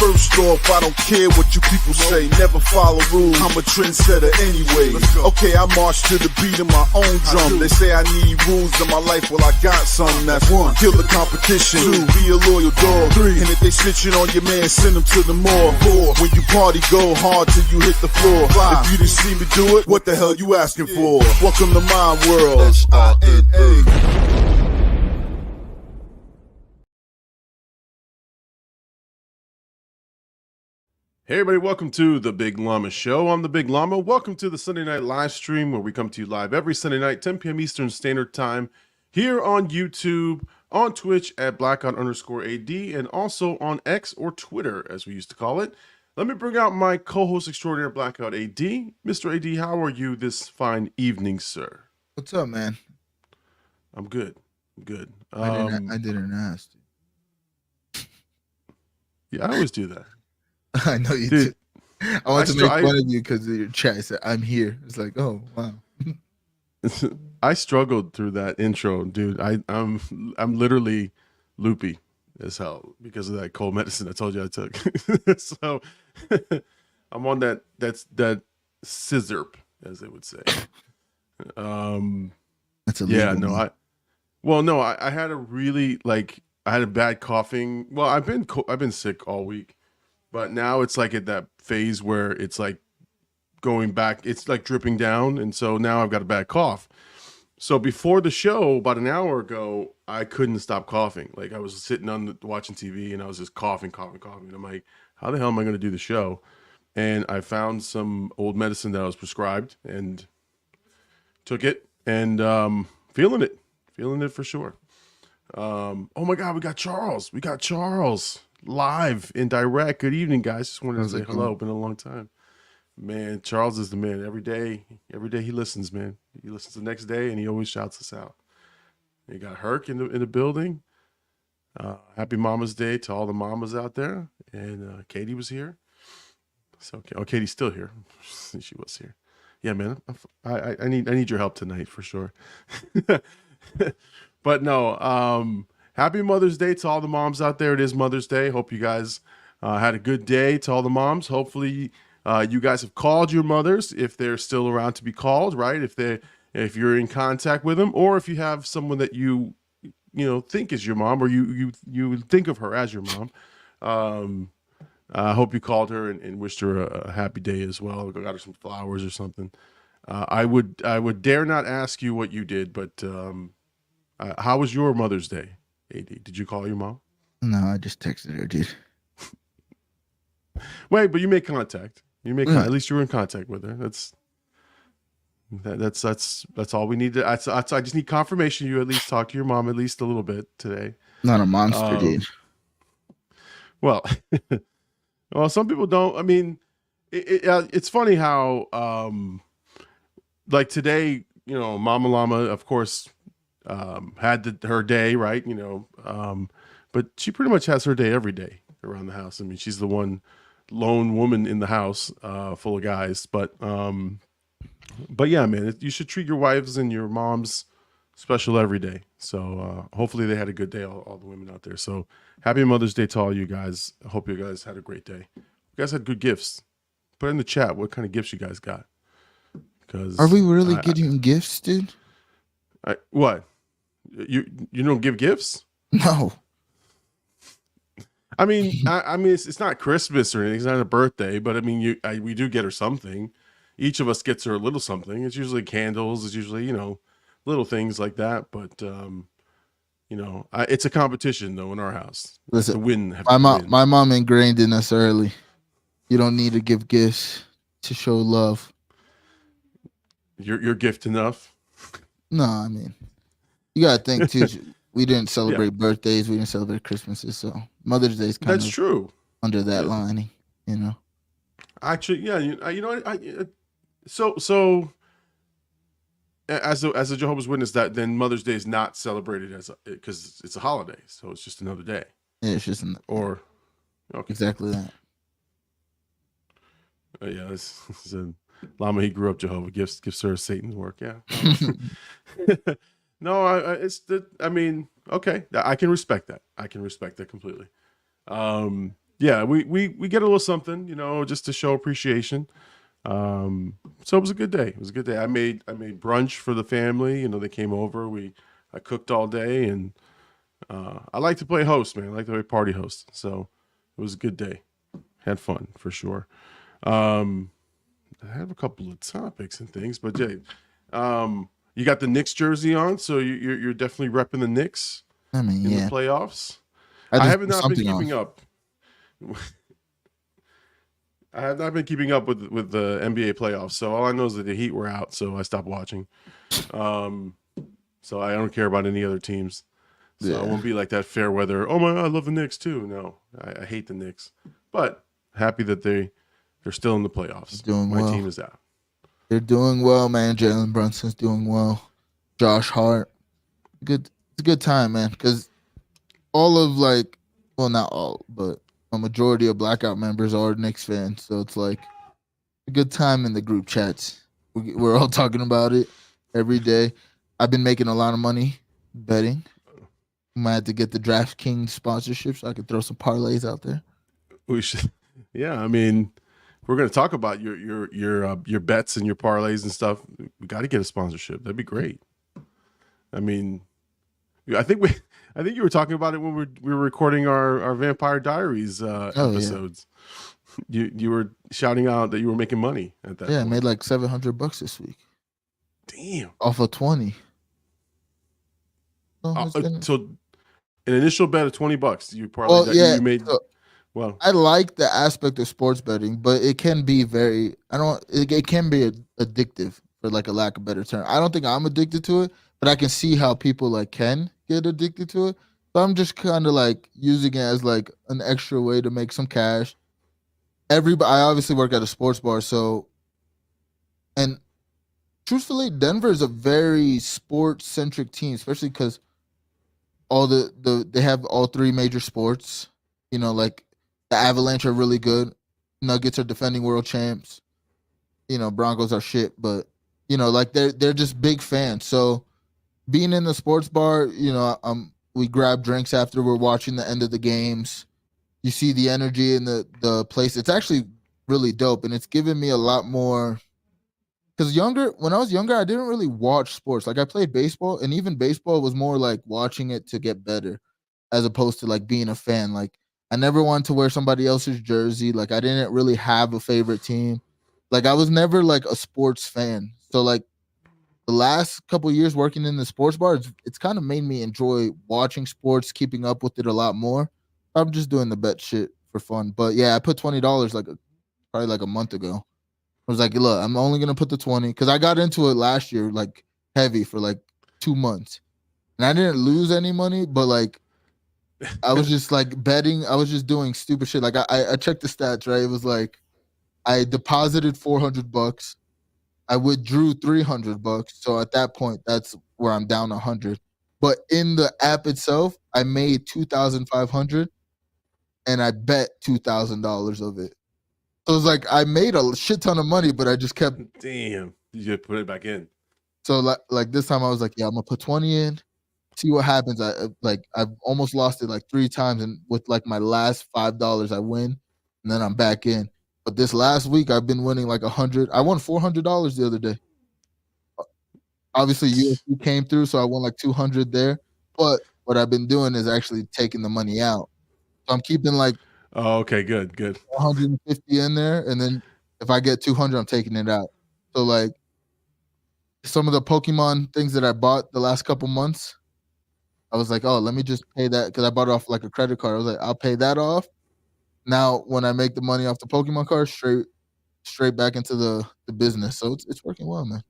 First off, I don't care what you people say. Never follow rules. I'm a trendsetter anyway. Okay, I march to the beat of my own drum. They say I need rules in my life. Well, I got some. That's one. Kill the competition. Two. Be a loyal dog. Three. And if they snitching on your man, send them to the mall. Four. When you party, go hard till you hit the floor. Five. If you didn't see me do it, what the hell you asking for? Welcome to my world. SRNA. Hey everybody, welcome to the Big Llama Show. I'm the Big Llama. Welcome to the Sunday night live stream where we come to you live every Sunday night, 10 p.m. Eastern Standard Time, here on YouTube, on Twitch at Blkout_AD, and also on X or Twitter, as we used to call it. Let me bring out my co-host extraordinaire, Blkout AD. Mr. AD, how are you this fine evening, sir? What's up, man? I'm good. I'm good. I didn't ask. Yeah, I always do that. I know you did. I want to make fun of you because your chat said, I'm here. It's like, oh, wow. I struggled through that intro, dude. I'm literally loopy as hell because of that cold medicine I told you I took. So I'm on that scissorp, as they would say. That's a yeah, no, I had a really I had a bad coughing. Well, I've been sick all week. But now it's like at that phase where it's like going back, it's like dripping down. And so now I've got a bad cough. So before the show, about an hour ago, I couldn't stop coughing. Like I was sitting watching TV and I was just coughing. And I'm like, how the hell am I going to do the show? And I found some old medicine that I was prescribed and took it and feeling it for sure. Oh my God, we got Charles. Live and direct. Good evening, guys. Just wanted to say hello. Been a long time. Man, Charles is the man. Every day he listens, man. He listens the next day and he always shouts us out. You got Herc in the building. Happy Mama's Day to all the mamas out there. And Katie was here. So Katie's still here. She was here. Yeah, man. I need your help tonight for sure. But no, happy Mother's Day to all the moms out there. It is Mother's Day. Hope you guys had a good day to all the moms. Hopefully you guys have called your mothers if they're still around to be called, right? If you're in contact with them, or if you have someone that you think is your mom, or you think of her as your mom. I hope you called her and wished her a happy day as well. Got her some flowers or something. I would dare not ask you what you did, but how was your Mother's Day? AD, did you call your mom? No, I just texted her, dude. Wait, but you made contact. At least you were in contact with her. That's all we need. I just need confirmation you at least talked to your mom at least a little bit today. Not a monster, dude. Well, some people don't. I mean, it's funny how like today, Mama Llama, of course, had her day, right? But she pretty much has her day every day around the house. I mean, she's the one lone woman in the house, full of guys. But yeah, man, you should treat your wives and your moms special every day. So hopefully they had a good day, all the women out there. So happy Mother's Day to all you guys. I hope you guys had a great day. You guys had good gifts. Put in the chat what kind of gifts you guys got. Because are we really getting gifts, dude? What? You don't give gifts? No. I mean, it's not Christmas or anything. It's not a birthday, but I mean, we do get her something. Each of us gets her a little something. It's usually candles. It's usually little things like that. But it's a competition though in our house. Listen, to win. My mom ingrained in us early. You don't need to give gifts to show love. Your gift enough? No, I mean, you gotta think too. We didn't celebrate birthdays. We didn't celebrate Christmases. So Mother's Day is kind of true under that lining, Actually, yeah, so as a Jehovah's Witness, that then Mother's Day is not celebrated because it's a holiday, so it's just another day. Yeah, it's just exactly that. Yeah, this is a Llama. He grew up Jehovah. Gives her Satan's work. Yeah. No, okay. I can respect that. I can respect that completely. Yeah, yeah, we get a little something, just to show appreciation. So it was a good day. It was a good day. I made brunch for the family. They came over. I cooked all day, and I like to play host, man. I like to play party host. So it was a good day. Had fun for sure. I have a couple of topics and things, but Jay, you got the Knicks jersey on, so you're definitely repping the Knicks I mean, in the yeah. playoffs. I I just have put not been something keeping on. up. I have not been keeping up with the NBA playoffs, so all I know is that the Heat were out, so I stopped watching. So I don't care about any other teams. So I Yeah. won't be like that fair weather. Oh my, I love the Knicks too. No, I hate the Knicks, but happy that they're still in the playoffs. Doing My well. team is out. They're doing well, man. Jalen Brunson's doing well. Josh Hart. It's a good time, man. Because all of well, not all, but a majority of Blackout members are Knicks fans. So it's like a good time in the group chats. We're all talking about it every day. I've been making a lot of money betting. Might have to get the DraftKings sponsorship so I can throw some parlays out there. We should, yeah. I mean, we're going to talk about your bets and your parlays and stuff. We got to get a sponsorship. That'd be great. I mean, I think you were talking about it when we were recording our Vampire Diaries episodes. Yeah. You were shouting out that you were making money at that. Yeah, point. I made like $700 this week. Damn. Off of 20. So an initial bet of $20. You probably you made. So well, I like the aspect of sports betting, but it can be it can be addictive, for like a lack of better term. I don't think I'm addicted to it, but I can see how people can get addicted to it. So I'm just kind of using it as an extra way to make some cash. I obviously work at a sports bar, and truthfully, Denver is a very sports centric team, especially because they have all three major sports. The Avalanche are really good. Nuggets are defending world champs. Broncos are shit, but they're just big fans. So being in the sports bar, we grab drinks after we're watching the end of the games. You see the energy in the place. It's actually really dope, and it's given me a lot more. Because when I was younger, I didn't really watch sports. I played baseball, and even baseball was more like watching it to get better, as opposed to being a fan. I never wanted to wear somebody else's jersey. I didn't really have a favorite team. I was never a sports fan. So the last couple of years working in the sports bar, it's kind of made me enjoy watching sports, keeping up with it a lot more. I'm just doing the bet shit for fun. But yeah, I put $20 probably a month ago. I was like, look, I'm only gonna put the 20 because I got into it last year heavy for 2 months, and I didn't lose any money, but I was just betting. I was just doing stupid shit. I checked the stats, right? It was I deposited $400, I withdrew $300. So at that point, that's where I'm down 100. But in the app itself, I made 2,500, and I bet $2,000 of it. So it was I made a shit ton of money, but I just kept. Damn, you just put it back in. So this time I was yeah, I'm gonna put 20 in, see what happens. I've almost lost it 3 times, and with my last $5 I win, and then I'm back in. But this last week I've been winning 100. I won $400 the other day. Obviously UFC came through, so I won 200 there. But what I've been doing is actually taking the money out. So I'm keeping Oh, okay, good. 150 in there, and then if I get 200, I'm taking it out. So some of the Pokemon things that I bought the last couple months, I was oh, let me just pay that because I bought it off a credit card. I was I'll pay that off. Now when I make the money off the Pokemon card, straight back into the business. So it's working well, man.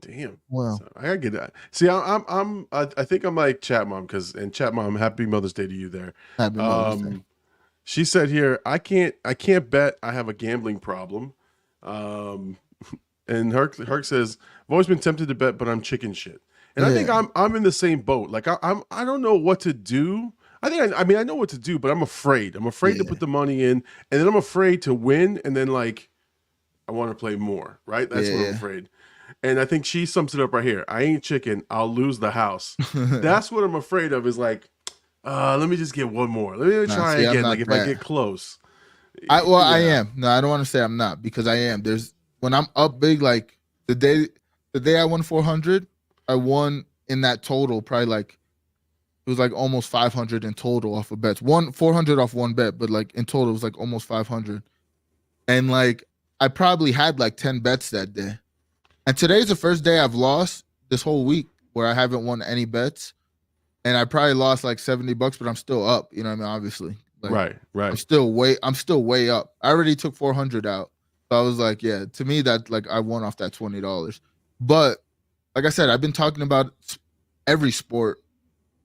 Damn. Wow. So I gotta get that. See, I think I'm like Chat Mom and Chat Mom, happy Mother's Day to you there. Happy Mother's Day. She said here, I can't bet. I have a gambling problem. And Herc says, I've always been tempted to bet, but I'm chicken shit. And I think I'm in the same boat. I don't know what to do. I know what to do, but I'm afraid. I'm afraid to put the money in, and then I'm afraid to win, and then I want to play more. Right? That's what I'm afraid. And I think she sums it up right here. I ain't chicken. I'll lose the house. That's what I'm afraid of. Is Let me just get one more. Let me Nah, try see, I'm again. not Like if I that. get close. I Yeah. am. No, I don't want to say I'm not because I am. There's when I'm up big, like the day I won 400, I won in that total probably like it was like almost 500 in total off of bets. 400 off one bet, but like in total it was like almost 500. And like I probably had like 10 bets that day. And today's the first day I've lost this whole week where I haven't won any bets. And I probably lost like $70, but I'm still up. You know what I mean? Obviously. Like Right. I'm still way up. I already took 400 out. So I was like, yeah, to me that like I won off that $20. But like I said, I've been talking about every sport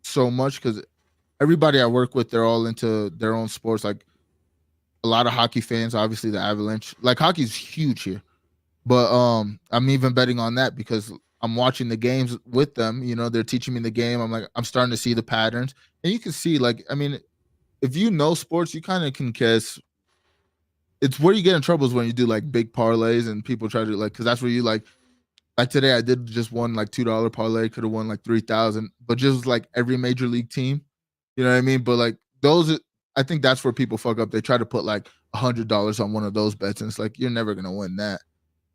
so much because everybody I work with, they're all into their own sports. Like a lot of hockey fans, obviously the Avalanche. Like hockey's huge here. But I'm even betting on that because I'm watching the games with them. You know, they're teaching me the game. I'm starting to see the patterns. And you can see, like, I mean, if you know sports, you kind of can guess. It's where you get in trouble is when you do like big parlays and people try to like, because that's where you like today I did just won like $2 parlay, could have won like 3,000, but just like every major league team, you know what I mean? But like those, I think that's where people fuck up. They try to put like $100 on one of those bets, and it's like you're never gonna win that.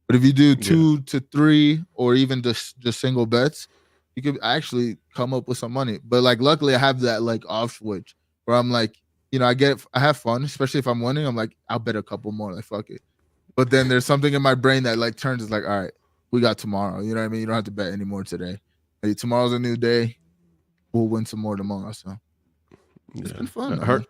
But if you do 2 to 3 or even just single bets, you could actually come up with some money. But like luckily I have that like off switch where I'm like, you know, I have fun, especially if I'm winning. I'm like, I'll bet a couple more, like fuck it. But then there's something in my brain that like turns is like, all right, we got tomorrow. You know what I mean? You don't have to bet anymore today. Hey, tomorrow's a new day. We'll win some more tomorrow. So it's been fun. Man.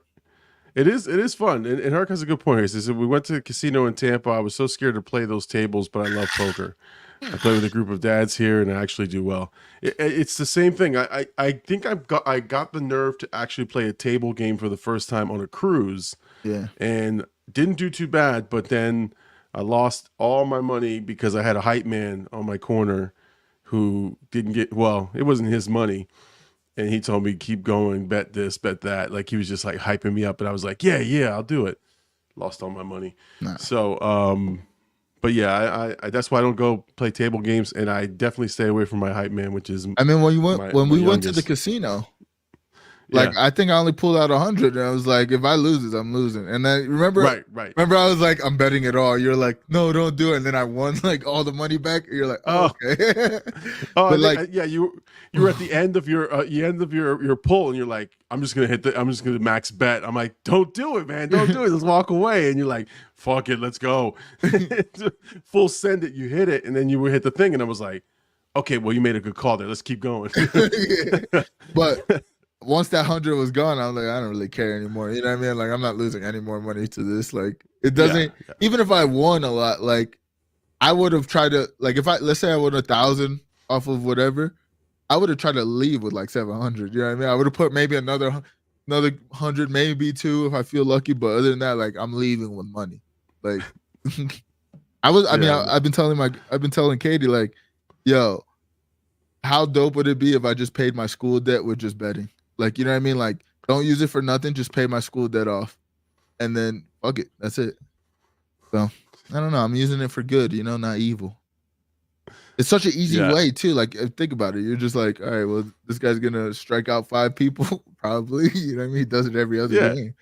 It is fun. And Herc has a good point here. He says, we went to a casino in Tampa. I was so scared to play those tables, but I love poker. I play with a group of dads here, and I actually do well. It's the same thing. I think I got the nerve to actually play a table game for the first time on a cruise. Yeah. And didn't do too bad, but then I lost all my money because I had a hype man on my corner who didn't get, well, it wasn't his money. And he told me, keep going, bet this, bet that. Like he was just like hyping me up. And I was like, yeah, I'll do it. Lost all my money. Nah. So, but yeah, I that's why I don't go play table games, and I definitely stay away from my hype man, which is. I mean, when we went to the casino, like I think I only pulled out 100, and I was like, if I lose it, I'm losing. And then remember, right. Remember, I was like, I'm betting it all. You're like, no, don't do it. And then I won like all the money back. You're like, oh, okay. But like, yeah, you were at the end of your your pull, and you're like, I'm just gonna max bet. I'm like, don't do it, man, don't do it. Let's walk away. And you're like, fuck it, let's go. Full send it. You hit it, and then you hit the thing, and I was like, okay, well, you made a good call there. Let's keep going. But once that 100 was gone, I was like, I don't really care anymore. You know what I mean? Like, I'm not losing any more money to this. Like, it doesn't. Yeah. Even if I won a lot, like, I would have tried to, like, let's say I won 1,000 off of whatever, I would have tried to leave with like 700. You know what I mean? I would have put maybe another 100, maybe 2 if I feel lucky. But other than that, like, I'm leaving with money. Like, I've been telling Katie, like, yo, how dope would it be if I just paid my school debt with just betting? Like, you know what I mean? Like, don't use it for nothing. Just pay my school debt off. And then, fuck it. That's it. So, I don't know. I'm using it for good, you know, not evil. It's such an easy way, too. Like, think about it. You're just like, all right, well, this guy's going to strike out 5 people, probably. You know what I mean? He does it every other game.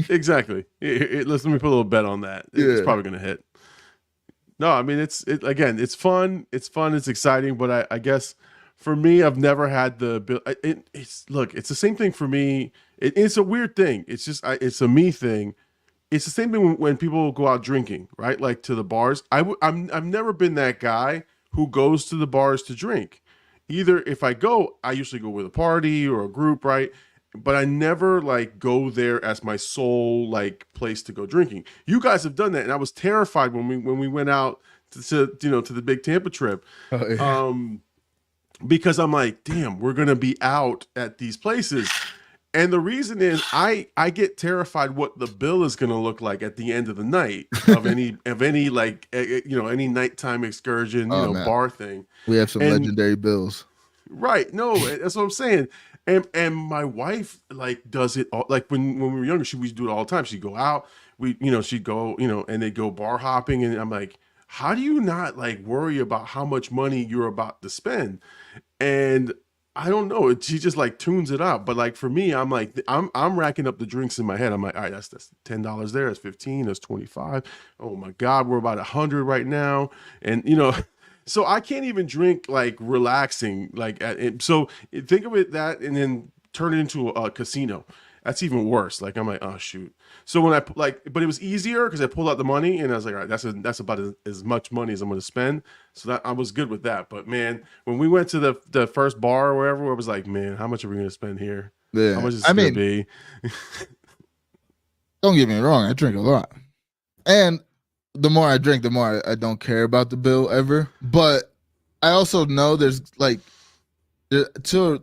Exactly. Let me put a little bet on that. It's probably going to hit. No, I mean, again, it's fun. It's fun. It's exciting. But I guess for me, I've never had it's the same thing for me. It's a weird thing. It's just, it's a me thing. It's the same thing when people go out drinking, right? Like to the bars. I've never been that guy who goes to the bars to drink. Either if I go, I usually go with a party or a group, right? But I never like go there as my sole like place to go drinking. You guys have done that, and I was terrified when we went out to the big Tampa trip, because I'm like, damn, we're gonna be out at these places, and the reason is I get terrified what the bill is gonna look like at the end of the night of any like any nighttime excursion bar thing. We have some legendary bills, right? No, that's what I'm saying. And my wife like does it all, like when we were younger, she used to do it all the time. She'd go out, she'd go, and they'd go bar hopping, and I'm like, how do you not like worry about how much money you're about to spend? And I don't know. She just like tunes it up. But like for me, I'm like I'm racking up the drinks in my head. I'm like, all right, that's $10 there. That's 15. That's 25. Oh my God, we're about 100 right now. And so I can't even drink like relaxing. Like so think of it that, and then turn it into a casino. That's even worse. Like I'm like, oh shoot. So when but it was easier because I pulled out the money and I was like, all right, that's about as much money as I'm going to spend. So that I was good with that. But man, when we went to the first bar or wherever, I was like, man, how much are we going to spend here? Yeah, how much is it going to be? Don't get me wrong, I drink a lot, and the more I drink, the more I don't care about the bill ever. But I also know there's like to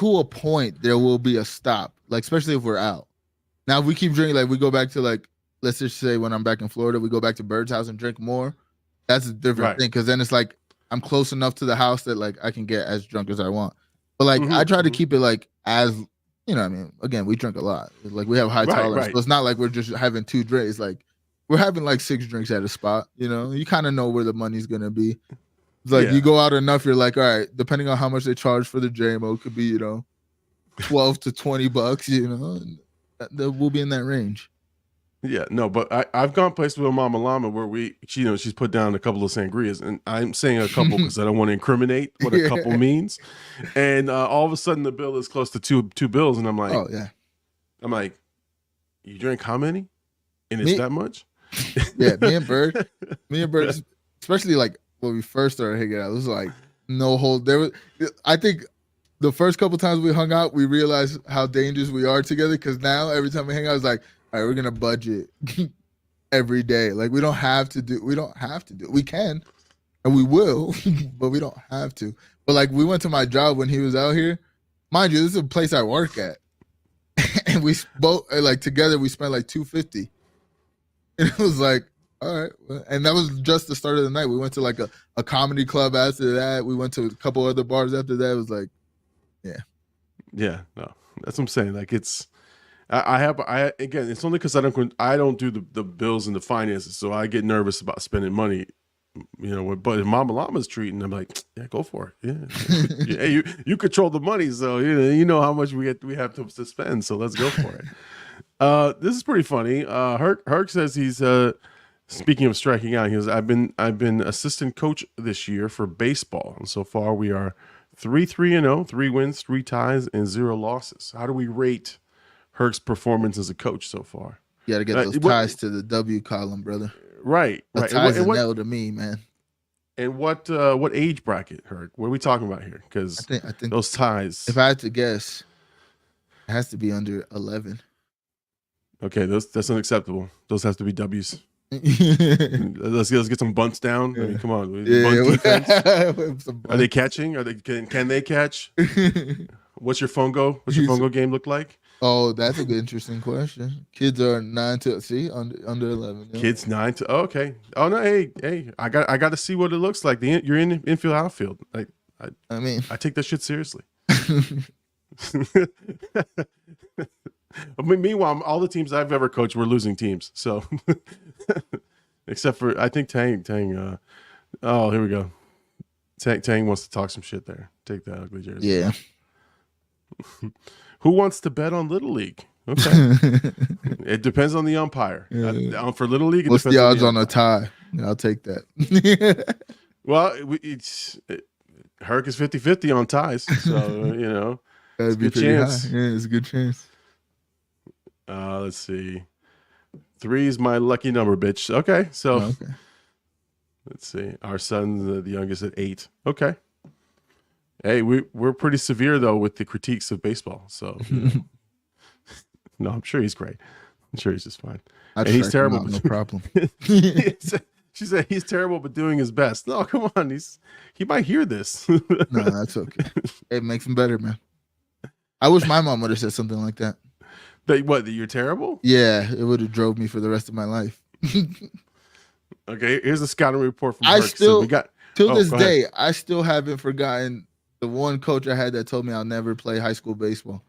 a point there will be a stop. Like, especially if we're out. Now, if we keep drinking, like we go back to like, let's just say when I'm back in Florida, we go back to Bird's house and drink more. That's a different thing. Cause then it's like, I'm close enough to the house that like I can get as drunk as I want. But like, I try to keep it like as, what I mean? Again, we drink a lot. Like we have high tolerance. So it's not like we're just having 2 drinks. It's like we're having like 6 drinks at a spot, you kind of know where the money's going to be. It's like you go out enough, you're like, all right, depending on how much they charge for the JMO, it could be, $12 to $20, that will be in that range. Yeah, no, but I've gone places with Mama Llama where she's put down a couple of sangrias, and I'm saying a couple because I don't want to incriminate what a couple means. And all of a sudden the bill is close to two bills, and I'm like, oh yeah, I'm like, you drink how many? And it's that much? Yeah, me and Bird, especially like when we first started hanging out, it was like no hold. I think. The first couple times we hung out, we realized how dangerous we are together. Because now every time we hang out, it's like, all right, we're gonna budget every day. Like we don't have to do. We can, and we will, but we don't have to. But like we went to my job when he was out here. Mind you, this is a place I work at, and we both like together we spent like $250, and it was like, all right. And that was just the start of the night. We went to like a comedy club after that. We went to a couple other bars after that. It was like. Yeah, no, that's what I'm saying. Like again, it's only because I don't do the bills and the finances, so I get nervous about spending money. But if Mama Llama's treating, I'm like, yeah, go for it. Yeah, you control the money, so you know how much we have to spend. So let's go for it. This is pretty funny. Herc says he's speaking of striking out. He goes, I've been assistant coach this year for baseball, and so far we are 3-3-0, 3 wins, 3 ties, and 0 losses. How do we rate Herc's performance as a coach so far? You got to get those ties to the W column, brother. Right. Ties is L to me, man. And what age bracket, Herc? What are we talking about here? Because I think those ties. If I had to guess, it has to be under 11. Okay, that's unacceptable. Those have to be W's. let's get some bunts down. I mean, come on. Bunt defense. Are they catching? Can they catch? What's your fungo? What's your fungo game look like? Oh, that's a good, interesting question. Kids are 9 to under 11. Yeah. Kids 9 to okay. Oh no, hey, I got to see what it looks like. You're in infield, outfield. I mean, I take that shit seriously. Meanwhile, all the teams I've ever coached were losing teams. So, except for I think Tang. Oh, here we go. Tang wants to talk some shit there. Take that ugly jersey. Yeah. Who wants to bet on Little League? Okay. It depends on the umpire. Yeah. For Little League, what's the odds on a tie? I'll take that. Well, Herc is 50-50 on ties, so that'd be pretty high. Yeah, it's a good chance. Let's see. 3 is my lucky number, bitch. Okay, so let's see. Our son's the youngest at 8. Okay. Hey, we're pretty severe though with the critiques of baseball. So no, I'm sure he's great. I'm sure he's just fine. And he's terrible. No problem. She said he's terrible, but doing his best. No, come on. He might hear this. No, that's okay. It makes him better, man. I wish my mom would have said something like that. That you're terrible? Yeah, it would have drove me for the rest of my life. Okay, here's a scouting report from this day, I still haven't forgotten the one coach I had that told me I'll never play high school baseball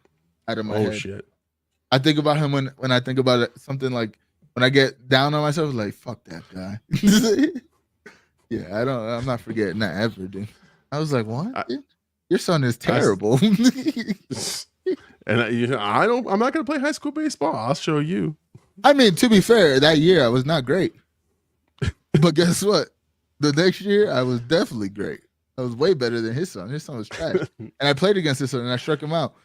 out of my head. Oh, shit. I think about him when I think about it, something like when I get down on myself, like, fuck that guy. Yeah, I'm not forgetting that ever, dude. I was like, what? Your son is terrible. And I'm not going to play high school baseball. I'll show you. I mean, to be fair, that year I was not great. But guess what? The next year I was definitely great. I was way better than his son. His son was trash. And I played against his son and I struck him out.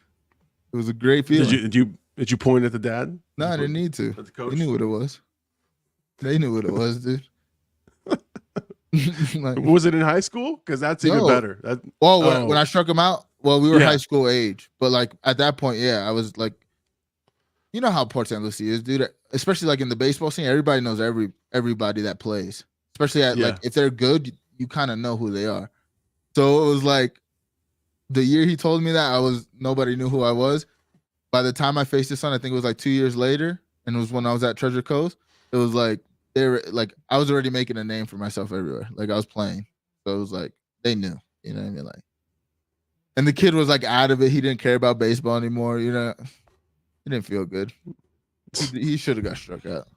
It was a great feeling. Did you point at the dad? No, I didn't need to. At the coach? He knew what it was. They knew what it was, dude. Like, was it in high school? Because that's even better. When I struck him out, we were high school age. But like at that point, I was like, you know how Port St. Lucie is, dude. Especially like in the baseball scene, everybody knows everybody that plays. Especially like if they're good, you kind of know who they are. So it was like the year he told me that nobody knew who I was. By the time I faced his son, I think it was like 2 years later, and it was when I was at Treasure Coast. It was like I was already making a name for myself everywhere. Like I was playing, so it was like they knew, you know what I mean? Like, and the kid was like out of it. He didn't care about baseball anymore. You know, he didn't feel good. He should have got struck out.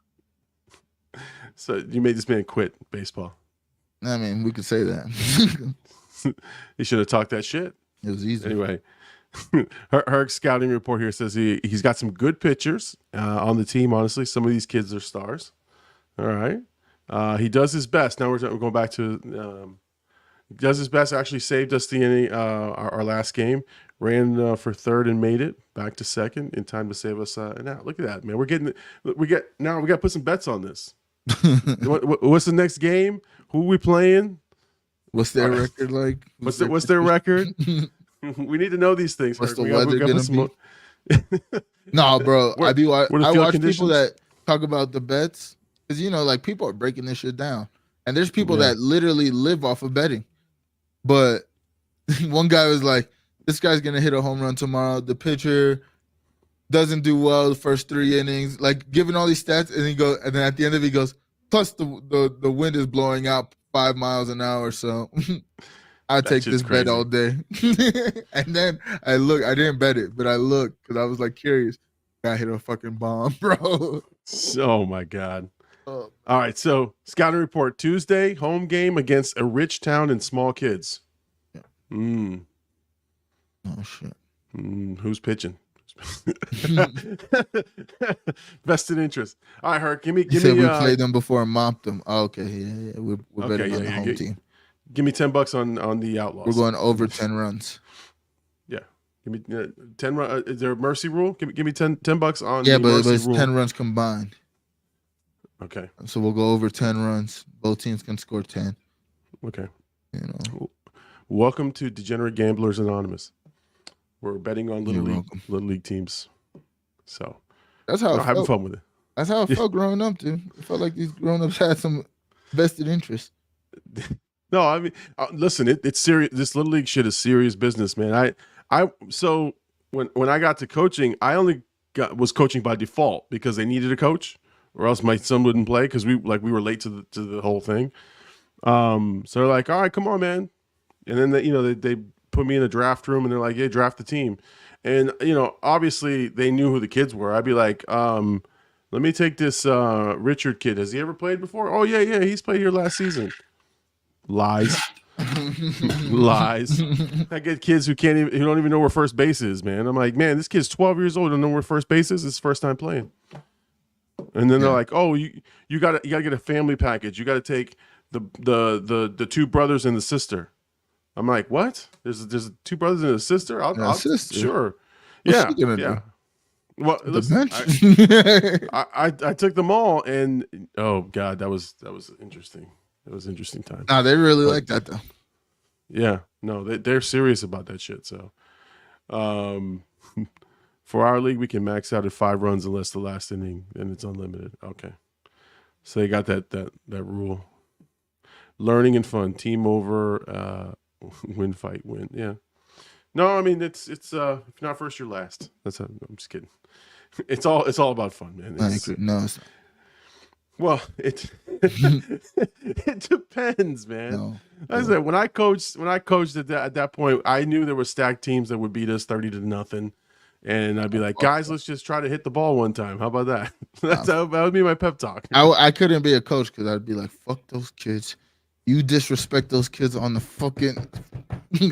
So you made this man quit baseball. I mean, we could say that. He should have talked that shit. It was easy. Anyway, her scouting report here says he's got some good pitchers on the team. Honestly, some of these kids are stars. All right. He does his best. Now we're going back to does his best. Actually saved us the inning, our last game. Ran for third and made it back to second in time to save us an out. Look at that, man. We got to put some bets on this. What's the next game? Who are we playing? What's their record like? What's their record? We need to know these things. What's the weather gonna be? No, bro. I watch people that talk about the bets because like people are breaking this shit down, and there's people that literally live off of betting. But one guy was like, "This guy's gonna hit a home run tomorrow." The pitcher doesn't do well the first 3 innings, like giving all these stats, and then at the end of it, he goes, "Plus the wind is blowing out 5 miles an hour, so." I take this bet all day. And then I didn't bet it, but I looked because I was like curious. I hit a fucking bomb, bro. Oh my God. All right. So scouting report Tuesday, home game against a rich town and small kids. Yeah. Oh shit. Who's pitching? Vested interest. All right, Herc. Give me. We played them before and mopped them. Oh, okay. Yeah. We're better than the home team. Give me $10 on the Outlaws. We're going over 10 runs. Yeah, give me 10 runs. Is there a mercy rule? Give me $10 on. Yeah, but it's 10 runs combined. Okay. So we'll go over 10 runs. Both teams can score 10. Okay. Welcome to Degenerate Gamblers Anonymous. We're betting on little league teams. So that's how having fun with it. That's how it felt growing up, dude. It felt like these grown-ups had some vested interest. No, I mean, listen, it's serious. This little league shit is serious business, man. So when I got to coaching, I only was coaching by default because they needed a coach, or else my son wouldn't play because we were late to the whole thing. So they're like, all right, come on, man. And then they put me in a draft room and they're like, yeah, draft the team. And obviously they knew who the kids were. I'd be like, let me take this Richard kid. Has he ever played before? Oh yeah, he's played here last season. Lies. Lies. I get kids who don't even know where first base is, man. I'm like, man, this kid's 12 years old and don't know where first base is. It's his first time playing. And then they're like, oh, you gotta get a family package. You gotta take the 2 brothers and the sister. I'm like, what? There's 2 brothers and a sister? I'll sister. Sure. What's she gonna do? Well, listen, I took them all, and oh god, that was interesting. It was an interesting time. Nah, they really like that though. Yeah, no, they're serious about that shit. So, for our league, we can max out at 5 runs unless the last inning, and it's unlimited. Okay, so they got that rule. Learning and fun, team over, win, fight, win. Yeah. No, I mean it's if you're not first, you're last. I'm just kidding. It's all about fun, man. It's not. Well, it depends, man. No. I said when I coached at that point, I knew there were stacked teams that would beat us 30-0, and I'd be like, guys, let's just try to hit the ball one time. How about that? That would be my pep talk. I couldn't be a coach because I'd be like, fuck those kids. You disrespect those kids on the fucking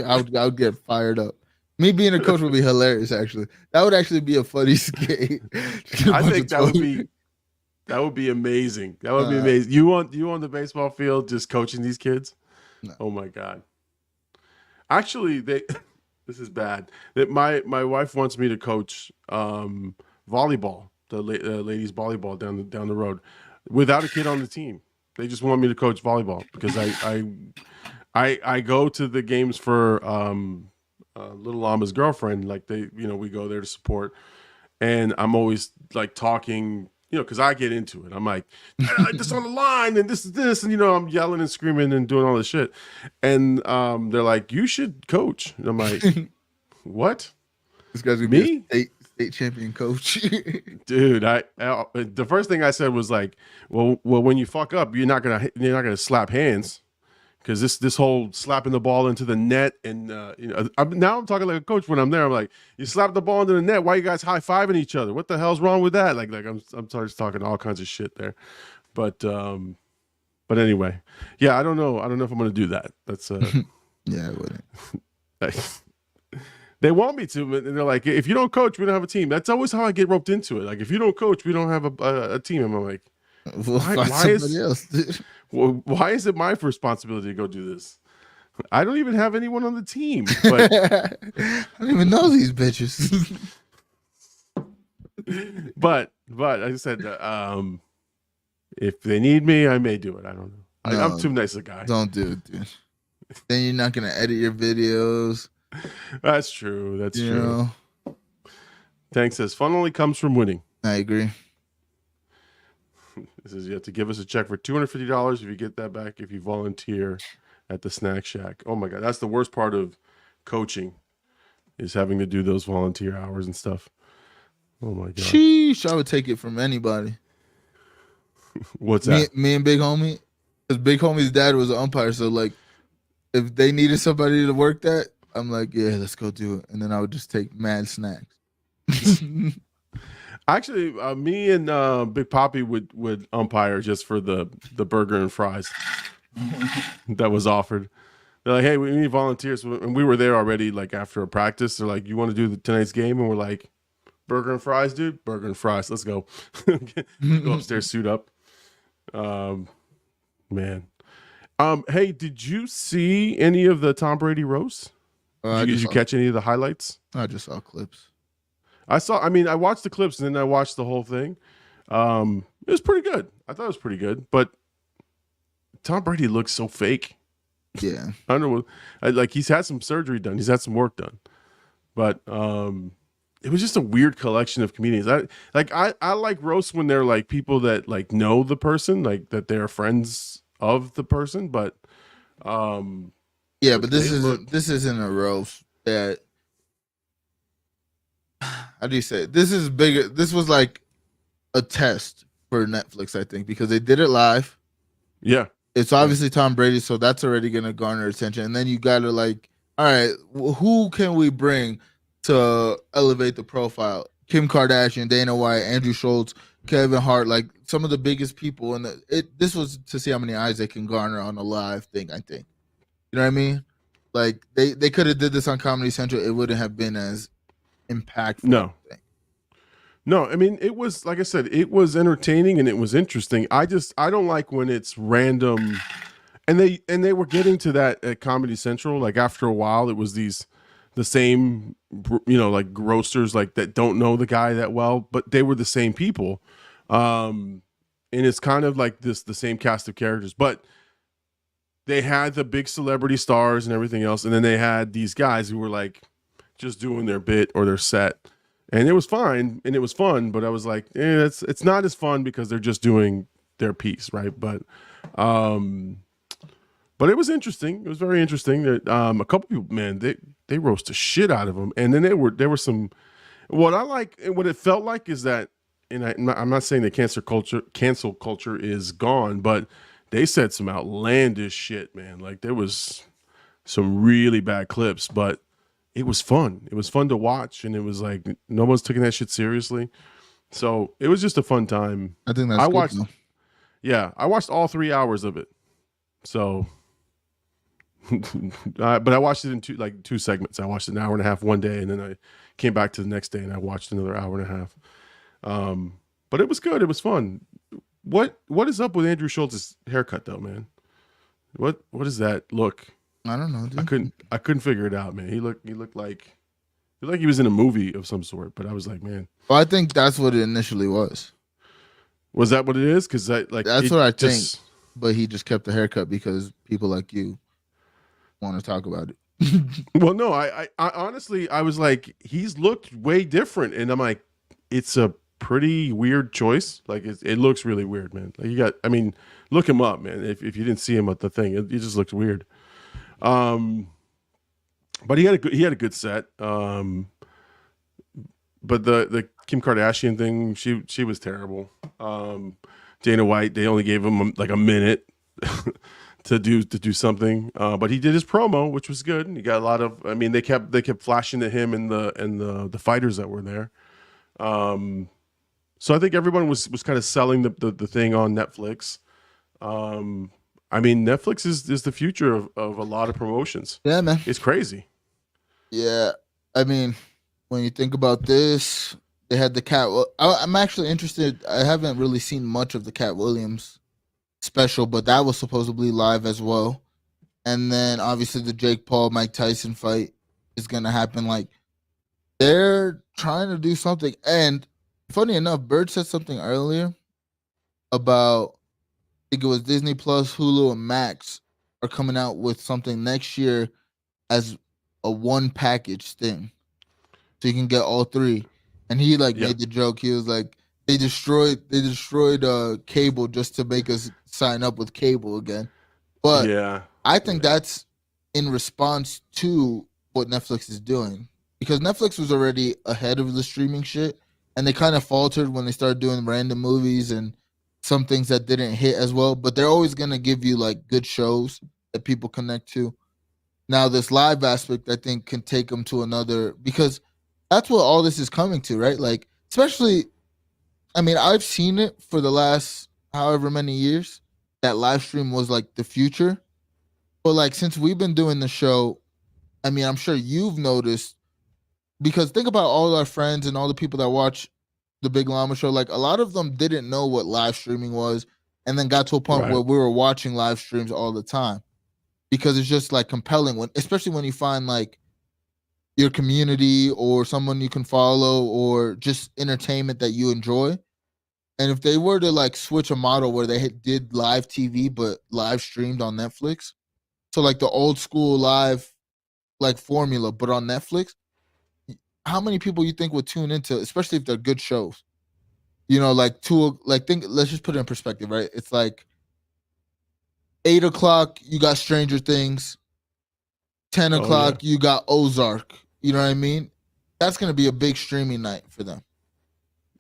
I would get fired up. Me being a coach would be hilarious. Actually, that would actually be a funny skate. I think that would be amazing. That would be amazing. You on the baseball field just coaching these kids? No. Oh my god. Actually, this is bad. That my wife wants me to coach volleyball, the ladies volleyball down the road, without a kid on the team. They just want me to coach volleyball because I go to the games for Little Llama's girlfriend. Like we go there to support, and I'm always like talking, because I get into it. I'm like, this on the line, and this is this, and I'm yelling and screaming and doing all this shit. And they're like, you should coach. And I'm like, what? This guy's gonna be a state champion coach. Dude, I the first thing I said was like, well, when you fuck up, you're not gonna slap hands. Because this whole slapping the ball into the net, and now I'm talking like a coach when I'm there. I'm like, you slap the ball into the net. Why you guys high-fiving each other? What the hell's wrong with that? Like I'm just talking all kinds of shit there. But anyway, yeah, I don't know if I'm gonna do that. That's yeah, I wouldn't. They want me to, and they're like, if you don't coach, we don't have a team. That's always how I get roped into it. Like, if you don't coach, we don't have a team. And I'm like, why is it my responsibility to go do this? I don't even have anyone on the team. But I don't even know these bitches. but like I said, if they need me, I may do it. I don't know. I'm too nice a guy. Don't do it, dude. Then you're not gonna edit your videos. That's true. That's true. Tank says fun only comes from winning. I agree. It says you have to give us a check for $250 if you get that back if you volunteer at the snack shack. Oh my god, that's the worst part of coaching, is having to do those volunteer hours and stuff. Oh my god. Sheesh, I would take it from anybody. What's that? Me and Big Homie, because Big Homie's dad was an umpire, so like, if they needed somebody to work that, I'm like, yeah, let's go do it, and then I would just take mad snacks. Actually, me and Big Poppy would umpire just for the burger and fries that was offered. They're like, hey, we need volunteers. And we were there already, like, after a practice. They're like, you want to do tonight's game? And we're like, burger and fries, dude? Burger and fries. Let's go. Go upstairs, suit up. Man. Hey, did you see any of the Tom Brady roast? Did you catch any of the highlights? I just saw clips. I watched the clips and then I watched the whole thing. It was pretty good. I thought it was pretty good, but Tom Brady looks so fake. Yeah. I don't know. Like, he's had some surgery done. He's had some work done, but it was just a weird collection of comedians. I like roasts when they're like people that like know the person, like that they're friends of the person, but yeah, but this isn't a roast that. How do you say it? This is bigger. This was like a test for Netflix, I think, because they did it live. Yeah. It's obviously Tom Brady, so that's already going to garner attention. And then you got to like, all right, who can we bring to elevate the profile? Kim Kardashian, Dana White, Andrew Schultz, Kevin Hart, like some of the biggest people. And this was to see how many eyes they can garner on a live thing, I think. You know what I mean? Like they could have did this on Comedy Central. It wouldn't have been as impactful. No, I mean, it was, like I said, it was entertaining and it was interesting. I don't like when it's random, and they were getting to that at Comedy Central. Like, after a while, it was the same, like roasters, like, that don't know the guy that well, but they were the same people. And it's kind of like the same cast of characters, but they had the big celebrity stars and everything else. And then they had these guys who were like just doing their bit or their set. And it was fine and it was fun, but I was like, it's not as fun because they're just doing their piece, right? But it was interesting. It was very interesting. That a couple people, man, they roast the shit out of them. And then there were some. What I like and what it felt like is that, and I'm not saying that cancel culture is gone, but they said some outlandish shit, man. Like, there was some really bad clips, but it was fun. It was fun to watch, and it was like no one's taking that shit seriously. So it was just a fun time. I think that's good, I watched all 3 hours of it. So But I watched it in two segments. I watched an hour and a half one day, and then I came back to the next day and I watched another hour and a half. But it was good. It was fun. What is up with Andrew Schultz's haircut though, man? What is that look? I don't know, dude. I couldn't figure it out, man. He looked like he was in a movie of some sort. But I was like, man. Well, I think that's what it initially was. Was that what it is? Because that's what I think. But he just kept the haircut because people like you want to talk about it. Well, no, I honestly, I was like, he's looked way different, and I'm like, it's a pretty weird choice. Like it looks really weird, man. Like look him up, man. If you didn't see him at the thing, it just looked weird. But he had a good set. But the Kim Kardashian thing, she was terrible. Dana White, they only gave him like a minute to do something. But he did his promo, which was good. And he got a lot of. I mean, they kept flashing to him and the fighters that were there. So I think everyone was kind of selling the thing on Netflix. I mean, Netflix is the future of a lot of promotions. Yeah, man. It's crazy. Yeah. I mean, when you think about this, they had the Cat. I'm actually interested. I haven't really seen much of the Cat Williams special, but that was supposedly live as well. And then obviously the Jake Paul, Mike Tyson fight is going to happen. Like, they're trying to do something. And funny enough, Bird said something earlier about, I think it was Disney Plus, Hulu, and Max are coming out with something next year as a one package thing. So you can get all three. And he made the joke. He was like, they destroyed cable just to make us sign up with cable again. But yeah, I think that's in response to what Netflix is doing. Because Netflix was already ahead of the streaming shit, and they kind of faltered when they started doing random movies and some things that didn't hit as well. But they're always going to give you like good shows that people connect to. Now, this live aspect, I think, can take them to another, because that's what all this is coming to, right? Like, especially, I mean, I've seen it for the last however many years that live stream was like the future. But like, since we've been doing the show, I mean, I'm sure you've noticed, because think about all our friends and all the people that watch the Big Llama Show. Like, a lot of them didn't know what live streaming was, and then got to a point where we were watching live streams all the time, because it's just like compelling, especially when you find like your community or someone you can follow or just entertainment that you enjoy. And if they were to like switch a model where they did live TV but live streamed on Netflix, so like the old school live like formula but on Netflix, how many people you think would tune into, especially if they're good shows? You know, like let's just put it in perspective, right? It's like 8 o'clock, you got Stranger Things. 10 o'clock, you got Ozark. You know what I mean? That's going to be a big streaming night for them.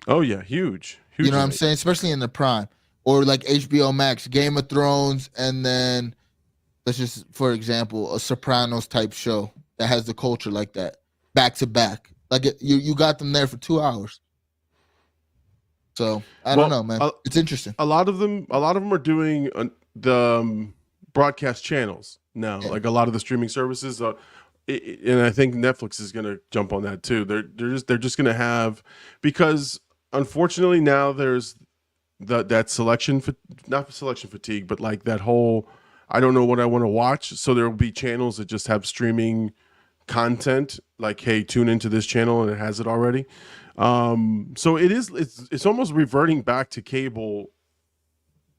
Oh, yeah. Huge. You know what I'm saying? Especially in the prime. Or like HBO Max, Game of Thrones, and then let's just, for example, a Sopranos type show that has the culture like that, back to back. Like you got them there for 2 hours. So I don't know, man. It's interesting. A lot of them are doing the broadcast channels now. Yeah. Like a lot of the streaming services, and I think Netflix is going to jump on that too. They're just going to have, because unfortunately now there's not selection fatigue, but like that whole, I don't know what I want to watch. So there will be channels that just have streaming content, like, hey, tune into this channel, and it has it already. So it's almost reverting back to cable.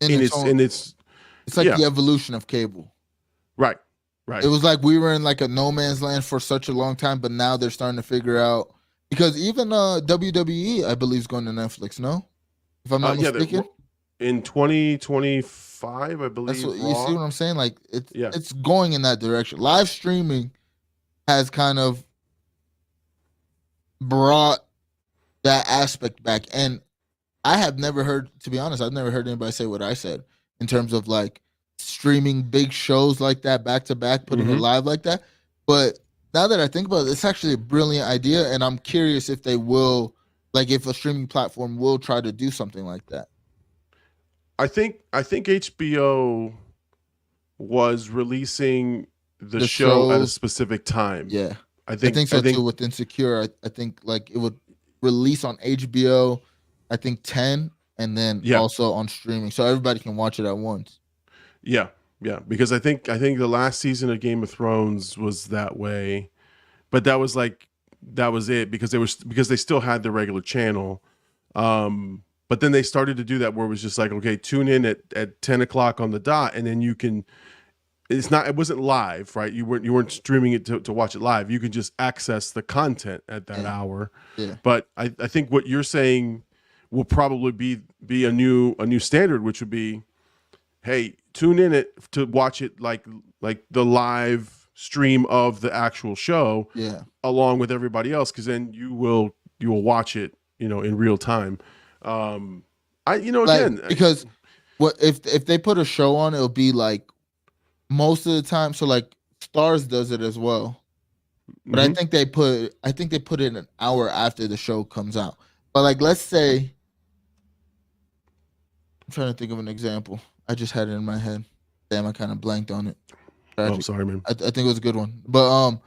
It's like the evolution of cable. Right. It was like we were in like a no man's land for such a long time, but now they're starting to figure out, because even WWE, I believe, is going to Netflix, no? If I'm not mistaken. In 2025, I believe. You see what I'm saying? Like it's going in that direction. Live streaming has kind of brought that aspect back. And I have never heard, to be honest, I've never heard anybody say what I said in terms of like streaming big shows like that back to back, putting it live like that. But now that I think about it, it's actually a brilliant idea, and I'm curious if they will, like, if a streaming platform will try to do something like that. I think HBO was releasing the the show at a shows. specific time. Yeah, I I think think so too. With Insecure, I think like it would release on HBO. I think 10, and then yeah, also on streaming, so everybody can watch it at once. yeah, yeah. Because I think the last season of Game of Thrones was that way, but that was like that was it because they still had the regular channel. But then they started to do that where it was just like, okay, tune in at 10 o'clock on the dot, and then you can. It wasn't live, right? You weren't streaming it to watch it live. You can just access the content at that hour. Yeah. But I think what you're saying will probably be a new standard, which would be, hey, tune in it to watch it like the live stream of the actual show, along with everybody else, because then you will watch it, in real time. Again, because what if they put a show on, it'll be like most of the time. So like Stars does it as well, but I think they put it an hour after the show comes out. But like, let's say, I'm trying to think of an example. I just had it in my head. Damn, I kind of blanked on it. Oh, sorry, man. I think it was a good one. But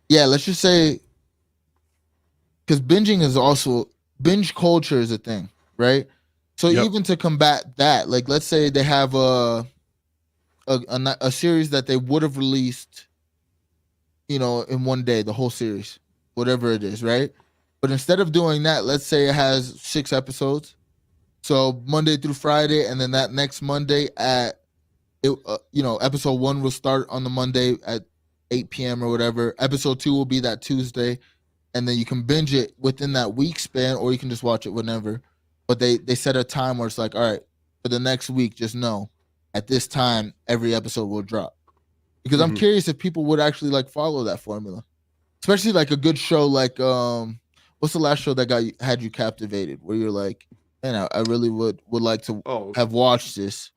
yeah, let's just say, because binge culture is a thing, right? So even to combat that, like let's say they have a series that they would have released, in one day, the whole series, whatever it is, right? But instead of doing that, let's say it has 6 episodes. So Monday through Friday, and then that next Monday episode 1 will start on the Monday at 8 p.m. or whatever. Episode 2 will be that Tuesday, and then you can binge it within that week span, or you can just watch it whenever. But they set a time where it's like, all right, for the next week, just know at this time every episode will drop. Because I'm curious if people would actually like follow that formula, especially like a good show like what's the last show that had you captivated, where you're like, man, I really would like to have watched this.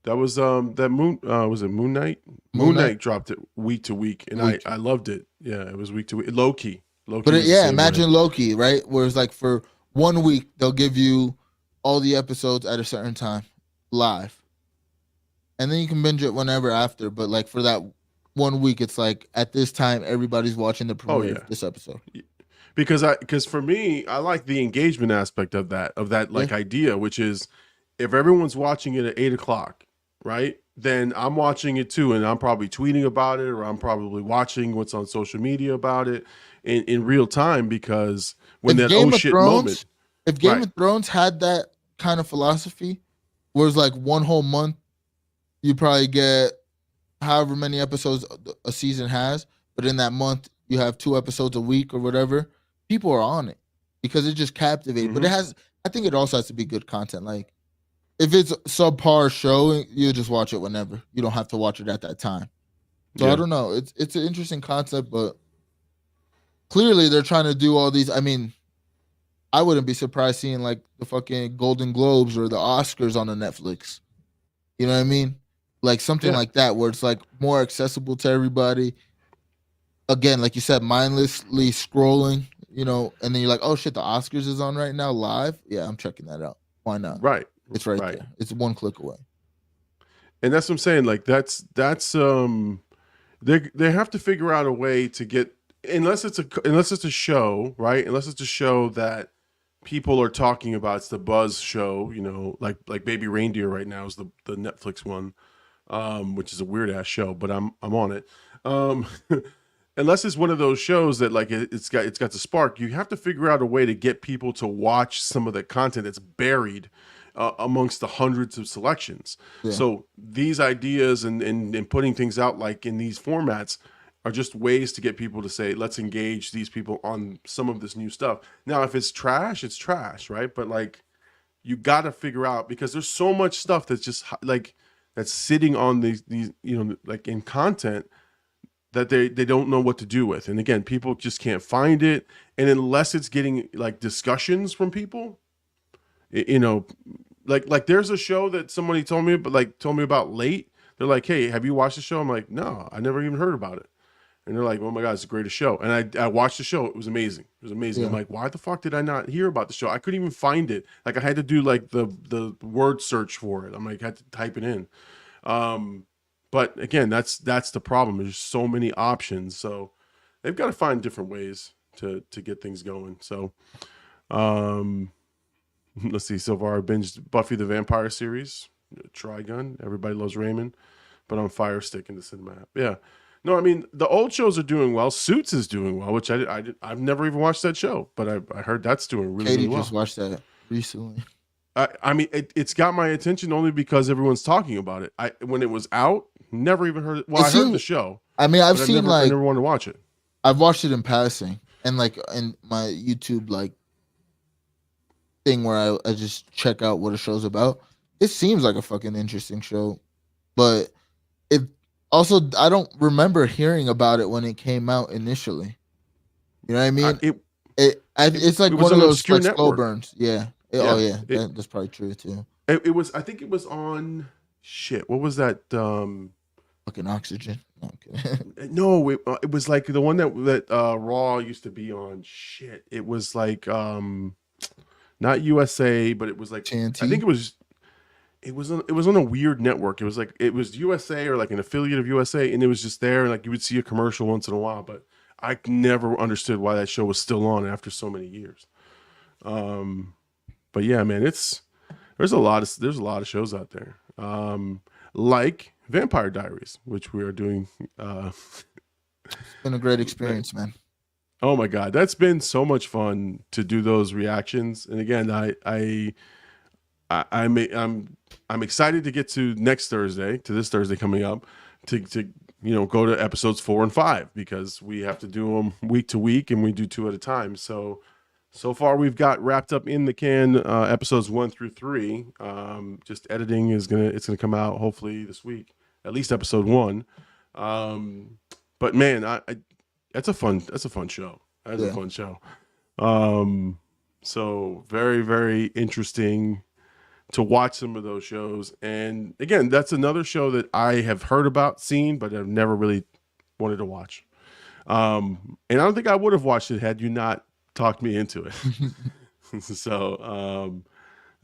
That was that Moon was it Moon Knight? Moon Knight dropped it week to week, and I loved it. Yeah, it was week to week. Loki. But imagine Loki, right? Where it's like for 1 week they'll give you all the episodes at a certain time live, and then you can binge it whenever after. But like for that 1 week, it's like at this time everybody's watching the premiere of this episode. Because for me, I like the engagement aspect of that like idea, which is if everyone's watching it at 8 o'clock, right? Then I'm watching it too, and I'm probably tweeting about it, or I'm probably watching what's on social media about it in real time, because when that moment. If Game of Thrones had that kind of philosophy, where it's like one whole month, you probably get however many episodes a season has, but in that month you have 2 episodes a week or whatever. People are on it because it just captivates. But I think it also has to be good content. Like if it's a subpar show, you just watch it whenever. You don't have to watch it at that time. So I don't know. It's an interesting concept, but clearly they're trying to do all these. I mean, I wouldn't be surprised seeing like the fucking Golden Globes or the Oscars on the Netflix. You know what I mean? Like something like that, where it's like more accessible to everybody. Again, like you said, mindlessly scrolling, and then you're like, oh shit, the Oscars is on right now live. Yeah, I'm checking that out. Why not? Right. It's right there. It's 1 click away. And that's what I'm saying. Like that's they have to figure out a way to get, unless it's a show, right? Unless it's a show that people are talking about. It's the buzz show, like Baby Reindeer right now is the Netflix one, which is a weird ass show, but I'm on it. Unless it's one of those shows that like it's got the spark, you have to figure out a way to get people to watch some of the content that's buried amongst the hundreds of selections. Yeah. So these ideas and putting things out like in these formats are just ways to get people to say, let's engage these people on some of this new stuff. Now, if it's trash, it's trash, right? But like, you got to figure out, because there's so much stuff that's just like, that's sitting on these, like in content that they don't know what to do with. And again, people just can't find it. And unless it's getting like discussions from people, like there's a show that somebody told me about late. They're like, hey, have you watched the show? I'm like, no, I never even heard about it. And they're like, oh my God, it's the greatest show. And I watched the show. It was amazing. It was amazing. Yeah. I'm like, why the fuck did I not hear about the show? I couldn't even find it. Like I had to do like the word search for it. I'm like, I had to type it in. But again, that's the problem. There's so many options, so they've got to find different ways to get things going. So, let's see. So far, I binged Buffy the Vampire series, Trigun. Everybody loves Raymond, but on Fire Stick in the cinema app. Yeah. No, I mean the old shows are doing well. Suits is doing well, which I've never even watched that show, but I heard that's doing really, Katie really well. just watched that recently. I mean, it's got my attention only because everyone's talking about it. When it was out, never even heard it. Well, I heard the show. I mean, I've seen I never wanted to watch it. I've watched it in passing, and like in my YouTube like thing where I just check out what a show's about. It seems like a fucking interesting show, but it also I don't remember hearing about it when it came out initially. You know what I mean? It's like one of those like slow burns. Yeah. That's probably true too. It was. I think it was on. Shit. What was that? Fucking Oxygen. No, I'm kidding. No, it was like the one that Raw used to be on. Shit. It was like not USA, but it was like TNT? I think it was. It was on a weird network. It was like it was USA or like an affiliate of USA, and it was just there, and like you would see a commercial once in a while, but I never understood why that show was still on after so many years. But yeah, man, there's a lot of shows out there, like Vampire Diaries, which we are doing. It's been a great experience, man. Oh my god, that's been so much fun to do those reactions. And again, I'm excited to get to this Thursday coming up, to go to episodes 4 and 5 because we have to do them week to week and we do 2 at a time. So far, we've got wrapped up in the can episodes 1 through 3. Just editing it's gonna come out hopefully this week, at least episode 1. But man, that's a fun show. That's a fun show. So very, very interesting to watch some of those shows. And again, that's another show that I have heard about, seen, but I've never really wanted to watch. And I don't think I would have watched it had you not talked me into it. So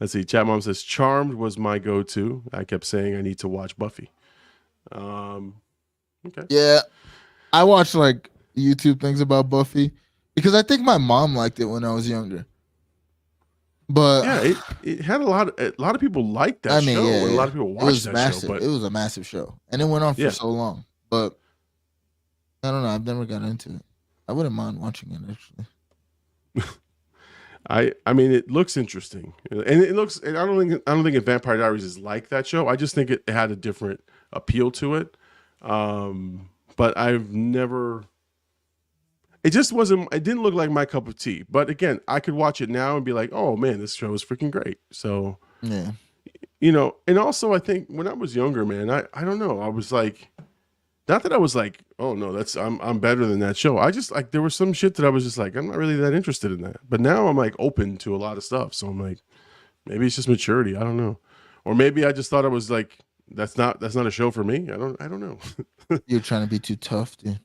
let's see. Chat Mom says Charmed was my go-to. I kept saying I need to watch Buffy. Okay. Yeah, I watched like YouTube things about Buffy because I think my mom liked it when I was younger. But yeah, it had a lot of people liked that show. Yeah, a lot of people watched that show. But it was a massive show, and it went on for so long. But I don't know. I've never got into it. I wouldn't mind watching it actually. I mean, it looks interesting, and it looks. And I don't think Vampire Diaries is like that show. I just think it had a different appeal to it. But I've never. It just wasn't. It didn't look like my cup of tea. But again, I could watch it now and be like, "Oh man, this show is freaking great." So yeah, And also, I think when I was younger, man, I don't know. I was like, not that I was like, oh no, I'm better than that show. I just like there was some shit that I was just like, I'm not really that interested in that. But now I'm like open to a lot of stuff. So I'm like, maybe it's just maturity. I don't know, or maybe I just thought I was like, that's not a show for me. I don't know. You're trying to be too tough, dude.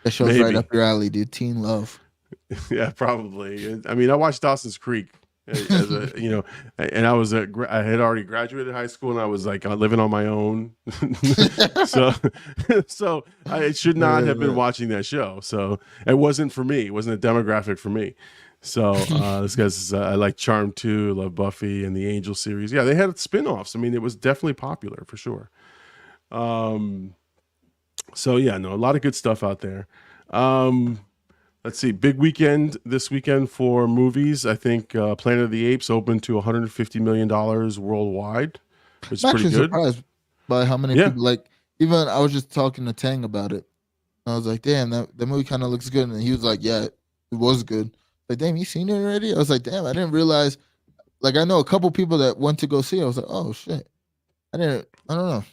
That show's right up your alley, dude. Teen love. Yeah, probably. I mean, I watched Dawson's Creek. As a, and I had already graduated high school and I was like living on my own. so I should not have been watching that show. So it wasn't for me. It wasn't a demographic for me. So this guy's, I like Charmed 2, love Buffy and the Angel series. Yeah, they had spin-offs. I mean, it was definitely popular for sure. So yeah, no, a lot of good stuff out there. Let's see, big weekend this weekend for movies. I think Planet of the Apes opened to $150 million worldwide, which is pretty good. Surprised by how many people, like, even I was just talking to Tang about it. I was like, damn, that movie kind of looks good. And he was like, yeah, it was good. Like, damn, you seen it already? I was like, damn, I didn't realize. Like, I know a couple people that went to go see it. I was like, oh, shit. I don't know.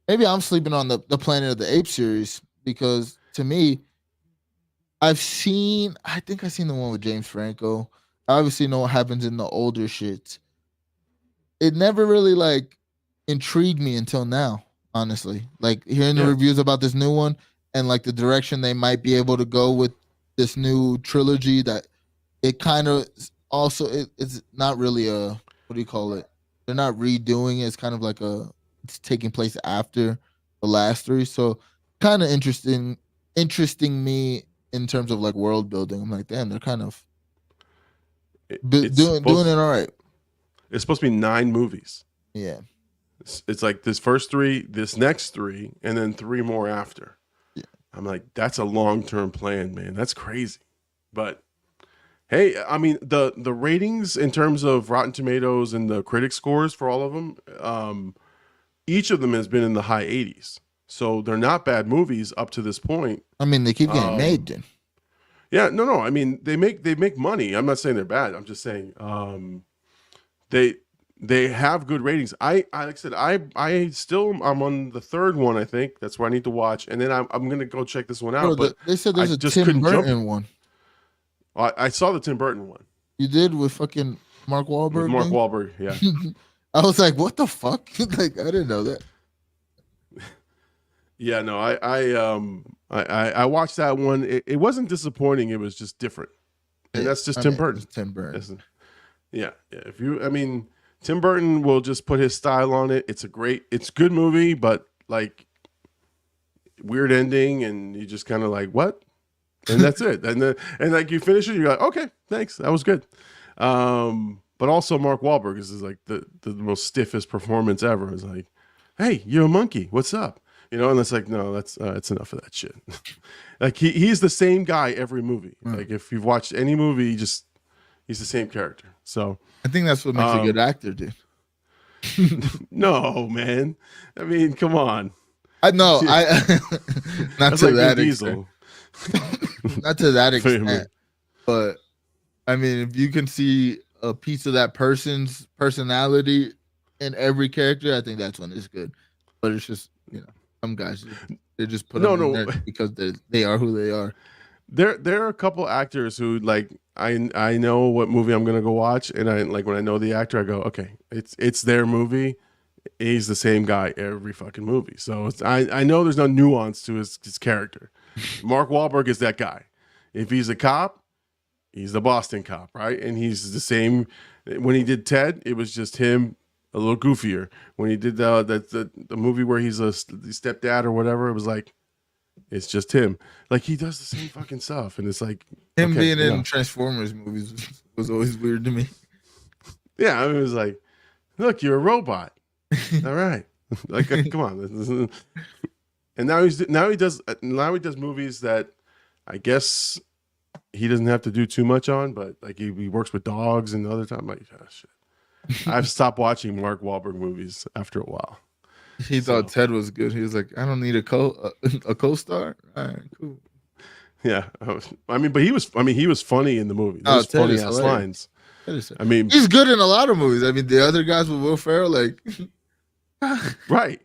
Maybe I'm sleeping on the Planet of the Apes series because to me, I think I've seen the one with James Franco. I obviously know what happens in the older shit. It never really like intrigued me until now, honestly. Like hearing the reviews about this new one and like the direction they might be able to go with this new trilogy, that it kind of also it's not really a, what do you call it? They're not redoing it. It's kind of like it's taking place after the last three. So kind of interesting me in terms of like world building. I'm like, damn, they're kind of doing it all right. It's supposed to be 9 movies. Yeah. It's like this first 3, this next 3, and then 3 more after. Yeah. I'm like, that's a long-term plan, man. That's crazy. But hey, I mean, the ratings in terms of Rotten Tomatoes and the critic scores for all of them, each of them has been in the high 80s. So they're not bad movies up to this point. I mean, they keep getting made then. Yeah, no. I mean, they make money. I'm not saying they're bad. I'm just saying they have good ratings. Like I said, I'm on the 3rd one. I think that's where I need to watch, and then I'm gonna go check this one out. But they said there's a Tim Burton one. I saw the Tim Burton one. You did with fucking Mark Wahlberg. With Mark Wahlberg, yeah. I was like, what the fuck? Like, I didn't know that. Yeah, no, I watched that one. It wasn't disappointing. It was just different, and that's just Tim Burton. Tim Burton. Yeah. Tim Burton will just put his style on it. It's good movie, but like weird ending, and you just kind of like what, and that's it. And like you finish it, you're like, okay, thanks, that was good. But also Mark Wahlberg is like the most stiffest performance ever. It's like, hey, you're a monkey. What's up? You know, and it's like, no, that's it's enough of that shit. Like he's the same guy every movie. Right. Like if you've watched any movie, he's the same character. So I think that's what makes a good actor, dude. No, man. I mean, come on. I know. Not to that extent. Not to that extent. But I mean, if you can see a piece of that person's personality in every character, I think that's when it's good. But it's just, you know, some guys they just put them in there because they are who they are. There are a couple actors who like I know what movie I'm gonna go watch, and I like when I know the actor, I go, okay, it's their movie. He's the same guy every fucking movie, so I know there's no nuance to his character. Mark Wahlberg is that guy. If he's a cop, he's the Boston cop, right? And he's the same. When he did Ted, it was just him. A little goofier. When he did the movie where he's a stepdad or whatever, it was like, it's just him. Like he does the same fucking stuff, and it's like him being in Transformers movies was always weird to me. Yeah, I mean, it was like, look, you're a robot. All right, like come on. And now he does movies that I guess he doesn't have to do too much on, but like he works with dogs and other time. I'm like, oh, shit. I've stopped watching Mark Wahlberg movies after a while. He thought Ted was good. He was like, I don't need a co-star. All right, cool. Yeah, I mean, but he was funny in the movie. There's funny ass lines. I mean, he's good in a lot of movies. I mean, the other guys with Will Ferrell, like, right.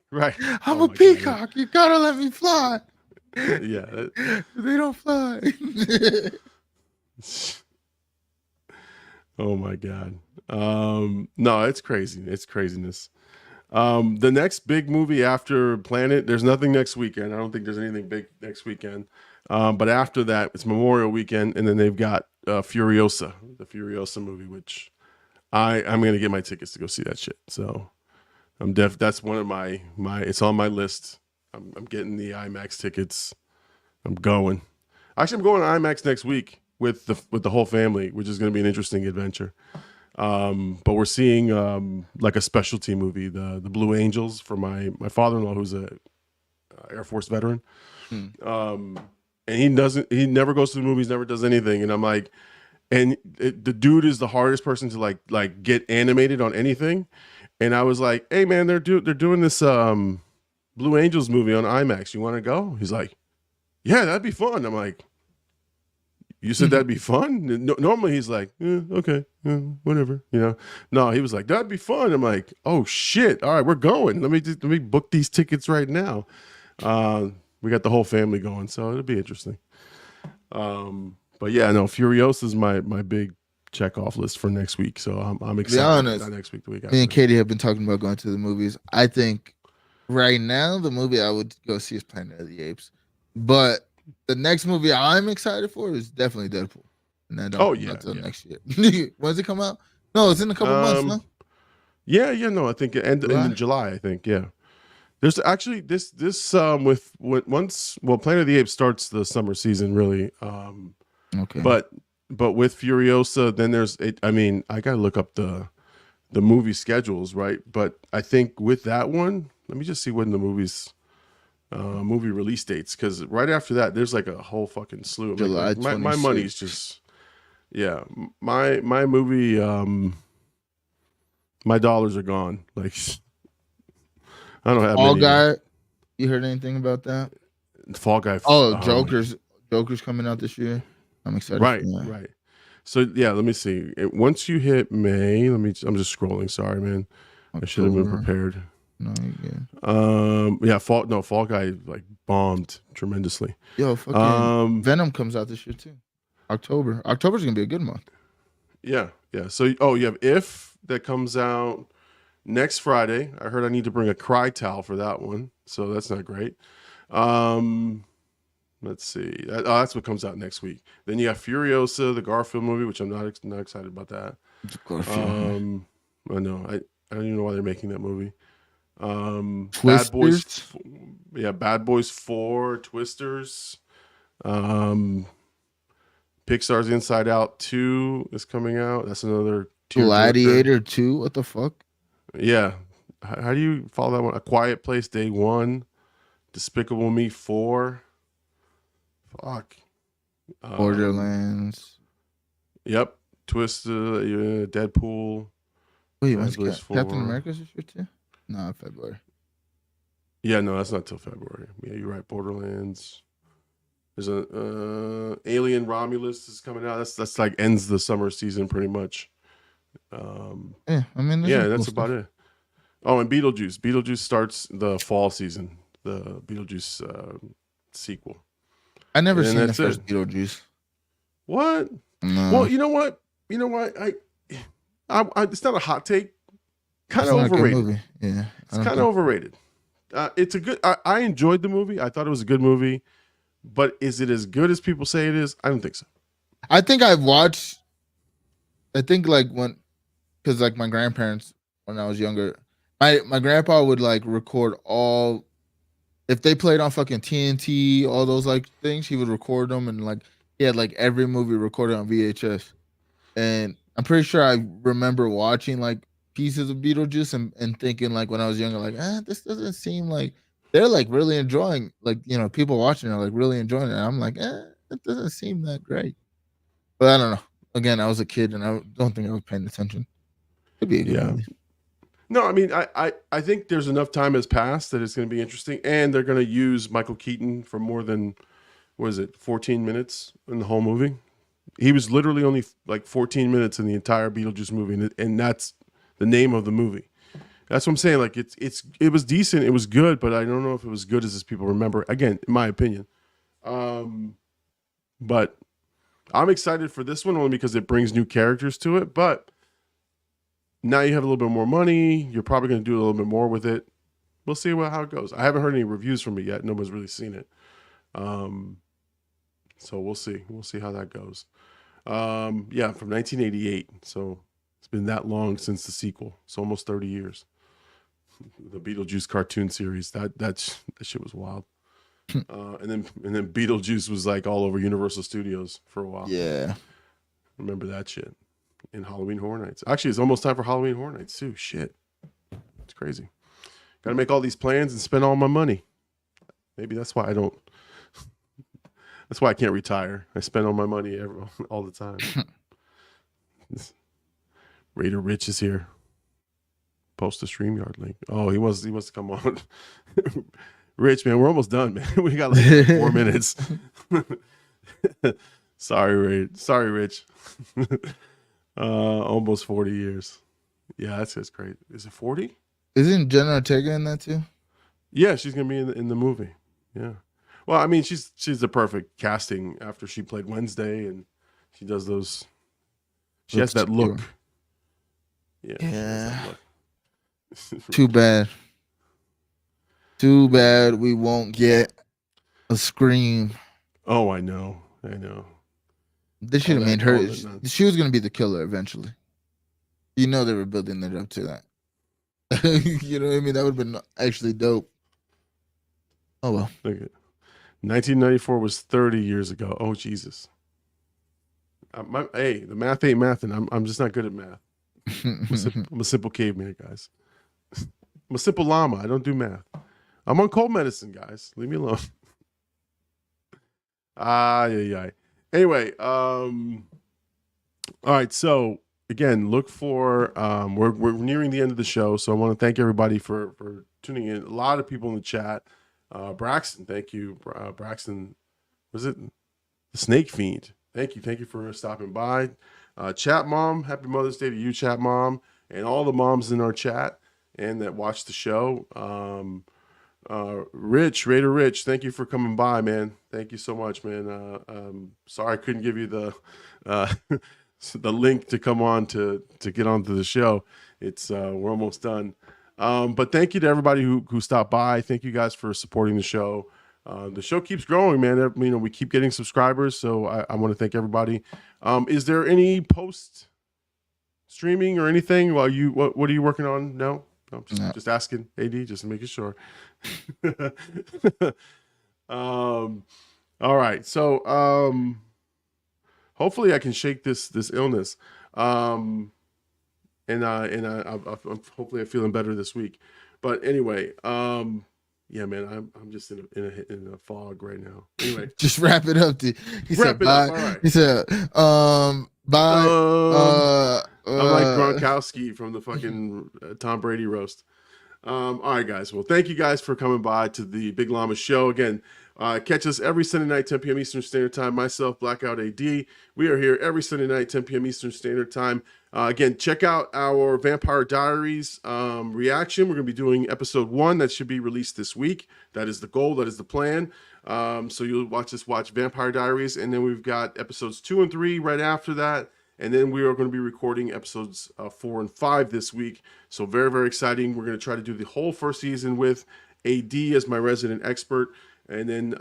I'm a peacock. You gotta let me fly. Yeah, they don't fly. Oh my god. No, it's crazy. It's craziness. The next big movie after Planet, there's nothing next weekend. I don't think there's anything big next weekend. But after that, it's Memorial Weekend, and then they've got Furiosa, the Furiosa movie, which I'm gonna get my tickets to go see that shit. So that's one of my it's on my list. I'm getting the IMAX tickets. I'm going. Actually, I'm going to IMAX next week with the whole family, which is going to be an interesting adventure. But we're seeing like a specialty movie, the Blue Angels, for my father-in-law, who's a Air Force veteran. And he never goes to the movies, never does anything. And I'm like, the dude is the hardest person to like get animated on anything. And I was like, hey man, they're doing this Blue Angels movie on IMAX. You want to go? He's like, yeah, that'd be fun. I'm like, you said that'd be fun? Normally he's like, okay, whatever, you know. No, he was like, that'd be fun. I'm like, oh shit, all right, we're going. Let me book these tickets right now. We got the whole family going, so it'll be interesting. But yeah, no, Furiosa is my big check off list for next week. So I'm excited. To be honest, not next week, the week after. Me and Katie have been talking about going to the movies. I think right now the movie I would go see is Planet of the Apes, but the next movie I'm excited for is definitely Deadpool. And that don't come out till next year. When does it come out? No, it's in a couple months, no? Yeah, no, I think in July, I think, yeah. There's actually this with once Planet of the Apes starts the summer season really. Okay. But with Furiosa, then there's it. I mean, I gotta look up the movie schedules, right? But I think with that one, let me just see when the movie release dates, because right after that, there's like a whole fucking slew. Of July my money's just my movie. My dollars are gone. Like I don't have Fall many. Guy. You heard anything about that? Fall Guy. Oh, Joker's coming out this year. I'm excited. Right, for that. right. So yeah, let me see. Once you hit May, I'm just scrolling. Sorry, man. I should have been prepared. No, yeah. Fall Guy like bombed tremendously. Yo, fucking Venom comes out this year too. October. October's gonna be a good month. Yeah. So you have If that comes out next Friday. I heard I need to bring a cry towel for that one, so that's not great. Let's see. That's what comes out next week. Then you got Furiosa, the Garfield movie, which I'm not excited about that. Garfield. I know. I don't even know why they're making that movie. Twisters? Bad Boys 4, Twisters. Pixar's Inside Out 2 is coming out. That's another Gladiator 2. What the fuck? Yeah. How do you follow that one? A Quiet Place Day 1. Despicable Me 4. Fuck. Borderlands. Yep. Twisted. Deadpool. Wait, when's Captain America's this year too? No, February. Yeah, no, that's not till February. Yeah, you're right. Borderlands. There's a Alien Romulus is coming out. That's like ends the summer season pretty much. Yeah, I mean, that's about it. Oh, and Beetlejuice. Beetlejuice starts the fall season. The Beetlejuice sequel. I never seen the first Beetlejuice. What? No. Well, you know what? I it's not a hot take. Kind of overrated. Movie. Yeah, it's kind of overrated. It's a good. I enjoyed the movie. I thought it was a good movie, but is it as good as people say it is? I don't think so. I think I've watched. I think like because like my grandparents when I was younger, my grandpa would like record all. If they played on fucking TNT, all those like things, he would record them, and like he had like every movie recorded on VHS. And I'm pretty sure I remember watching like pieces of Beetlejuice and thinking like when I was younger, like, this doesn't seem like they're like really enjoying, like, you know, people watching are like really enjoying it. And I'm like, it doesn't seem that great. But I don't know. Again, I was a kid and I don't think I was paying attention. It'd be a good movie. No, I mean, I think there's enough time has passed that it's going to be interesting, and they're going to use Michael Keaton for more than, 14 minutes in the whole movie. He was literally only like 14 minutes in the entire Beetlejuice movie, and that's the name of the movie. That's what I'm saying. Like it was decent, it was good, but I don't know if it was good as people remember. Again, in my opinion, but I'm excited for this one only because it brings new characters to it. But now you have a little bit more money. You're probably going to do a little bit more with it. We'll see how it goes. I haven't heard any reviews from it yet. Nobody's really seen it. So we'll see. We'll see how that goes. From 1988. So it's been that long since the sequel. It's almost 30 years. The Beetlejuice cartoon series. That shit was wild. And then Beetlejuice was like all over Universal Studios for a while. Yeah. Remember that shit. In Halloween Horror Nights. Actually, it's almost time for Halloween Horror Nights too. Shit. It's crazy. Got to make all these plans and spend all my money. Maybe that's why I don't. That's why I can't retire. I spend all my money all the time. Raider Rich is here. Post the StreamYard link. Oh, he wants to come on. Rich, man, we're almost done, man. We got like 4 minutes. Sorry, Rich. Almost 40 years. Yeah, that's great. Is it 40? Isn't Jenna Ortega in that too? Yeah, she's gonna be in the movie. Yeah. Well, I mean, she's the perfect casting after she played Wednesday, and she does those. She has that look. Yeah. Too bad. Too bad we won't get a Scream. Oh, I know. They should have made her. She was gonna be the killer eventually. You know they were building it up to that. You know what I mean? That would have been actually dope. Oh well. Look at 1994 was 30 years ago. Oh Jesus. Hey, the math ain't mathing. I'm just not good at math. I'm a simple caveman, guys. I'm a simple llama. I don't do math. I'm on cold medicine, guys. Leave me alone. Yeah. Anyway, all right. So again, look for we're nearing the end of the show, so I want to thank everybody for tuning in. A lot of people in the chat. Braxton, thank you. Braxton, was it the Snake Fiend? Thank you for stopping by. Chat Mom, happy Mother's Day to you, Chat Mom, and all the moms in our chat and that watch the show. Raider Rich, thank you for coming by, man. Thank you so much, man. Sorry I couldn't give you the the link to come on to get onto the show. It's we're almost done. But thank you to everybody who stopped by. Thank you guys for supporting the show. The show keeps growing, man. You know, we keep getting subscribers, so I want to thank everybody. Is there any post streaming or anything while you what are you working on? No, just asking, AD, just making sure. All right, so hopefully I can shake this illness. And hopefully I'm feeling better this week. But anyway, yeah, man, I'm just in a fog right now. Anyway, just wrap it up. He said bye. All right. He said bye. I'm like Gronkowski from the fucking Tom Brady roast. All right, guys. Well, thank you guys for coming by to the Big Llama Show. Again, catch us every Sunday night, 10 p.m. Eastern Standard Time. Myself, Blkout AD. We are here every Sunday night, 10 p.m. Eastern Standard Time. Again, check out our Vampire Diaries reaction. We're going to be doing episode 1. That should be released this week. That is the goal. That is the plan. So you'll watch Vampire Diaries. And then we've got episodes 2 and 3 right after that. And then we are going to be recording episodes 4 and 5 this week. So very, very exciting. We're going to try to do the whole first season with AD as my resident expert. And then,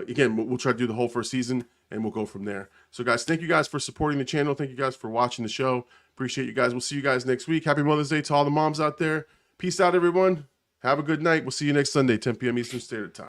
again, we'll try to do the whole first season, and we'll go from there. So, guys, thank you guys for supporting the channel. Thank you guys for watching the show. Appreciate you guys. We'll see you guys next week. Happy Mother's Day to all the moms out there. Peace out, everyone. Have a good night. We'll see you next Sunday, 10 p.m. Eastern Standard Time.